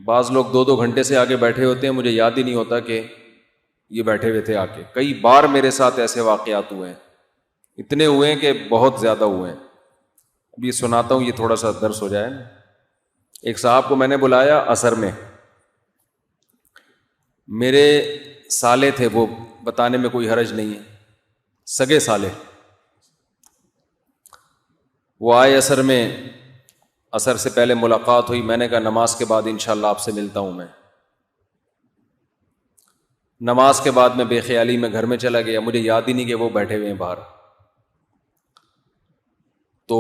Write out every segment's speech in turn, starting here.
بعض لوگ 2 گھنٹے سے آگے بیٹھے ہوتے ہیں، مجھے یاد ہی نہیں ہوتا کہ یہ بیٹھے ہوئے تھے. آ کے کئی بار میرے ساتھ ایسے واقعات ہوئے ہیں، اتنے ہوئے ہیں کہ بہت زیادہ ہوئے ہیں. اب یہ سناتا ہوں، یہ تھوڑا سا درس ہو جائے نا. ایک صاحب کو میں نے بلایا عصر میں، میرے سالے تھے، وہ بتانے میں کوئی حرج نہیں ہے، سگے سالے. وہ آئے عصر میں، عصر سے پہلے ملاقات ہوئی. میں نے کہا نماز کے بعد انشاءاللہ آپ سے ملتا ہوں. میں نماز کے بعد میں بے خیالی میں گھر میں چلا گیا، مجھے یاد ہی نہیں کہ وہ بیٹھے ہوئے ہیں باہر. تو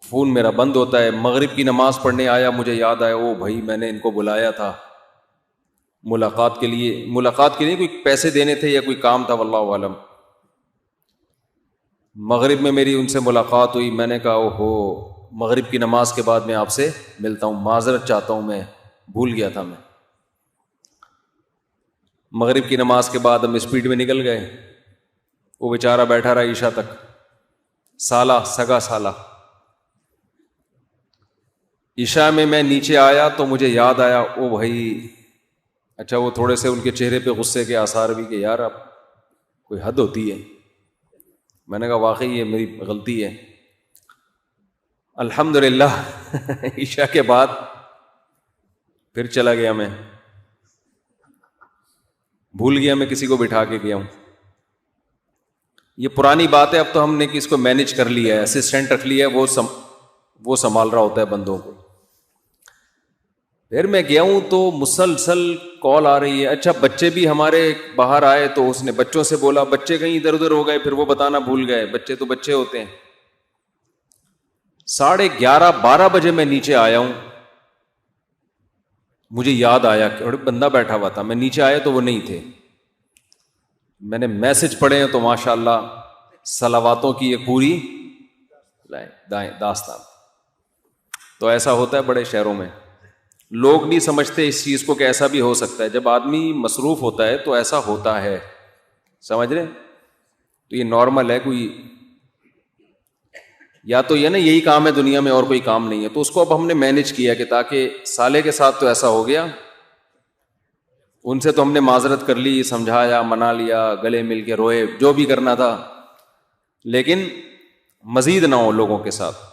فون میرا بند ہوتا ہے. مغرب کی نماز پڑھنے آیا، مجھے یاد آیا او بھائی میں نے ان کو بلایا تھا ملاقات کے لیے. ملاقات کے لیے کوئی پیسے دینے تھے یا کوئی کام تھا واللہ عالم. مغرب میں میری ان سے ملاقات ہوئی. میں نے کہا اوہو، مغرب کی نماز کے بعد میں آپ سے ملتا ہوں، معذرت چاہتا ہوں، میں بھول گیا تھا. میں مغرب کی نماز کے بعد ہم اسپیڈ میں نکل گئے. وہ بیچارہ بیٹھا رہا عشاء تک، سالہ، سگا سالہ. عشاء میں میں نیچے آیا تو مجھے یاد آیا او بھائی، اچھا وہ تھوڑے سے ان کے چہرے پہ غصے کے آثار بھی کہ یار اب کوئی حد ہوتی ہے. میں نے کہا واقعی یہ میری غلطی ہے. الحمدللہ عشاء کے بعد پھر چلا گیا. میں بھول گیا میں کسی کو بٹھا کے گیا ہوں. یہ پرانی بات ہے، اب تو ہم نے کس کو مینج کر لیا ہے، اسسٹنٹ رکھ لیا ہے، وہ سنبھال رہا ہوتا ہے بندوں کو. پھر میں گیا ہوں تو مسلسل کال آ رہی ہے. اچھا بچے بھی ہمارے باہر آئے تو اس نے بچوں سے بولا، بچے کہیں ادھر ادھر ہو گئے، پھر وہ بتانا بھول گئے. بچے تو بچے ہوتے ہیں. 11:30 12 بجے میں نیچے آیا ہوں. مجھے یاد آیا کہ بندہ بیٹھا ہوا تھا. میں نیچے آیا تو وہ نہیں تھے. میں نے میسج پڑھے ہیں تو ماشاءاللہ صلواتوں کی یہ پوری داستان. تو ایسا ہوتا ہے بڑے شہروں میں. لوگ نہیں سمجھتے اس چیز کو کہ ایسا بھی ہو سکتا ہے. جب آدمی مصروف ہوتا ہے تو ایسا ہوتا ہے، سمجھ رہے؟ تو یہ نارمل ہے. کوئی یا تو یہ نا یہی کام ہے دنیا میں اور کوئی کام نہیں ہے، تو اس کو اب ہم نے مینج کیا کہ تاکہ سالے کے ساتھ تو ایسا ہو گیا، ان سے تو ہم نے معذرت کر لی، سمجھایا، منا لیا، گلے مل کے روئے، جو بھی کرنا تھا، لیکن مزید نہ ہو لوگوں کے ساتھ.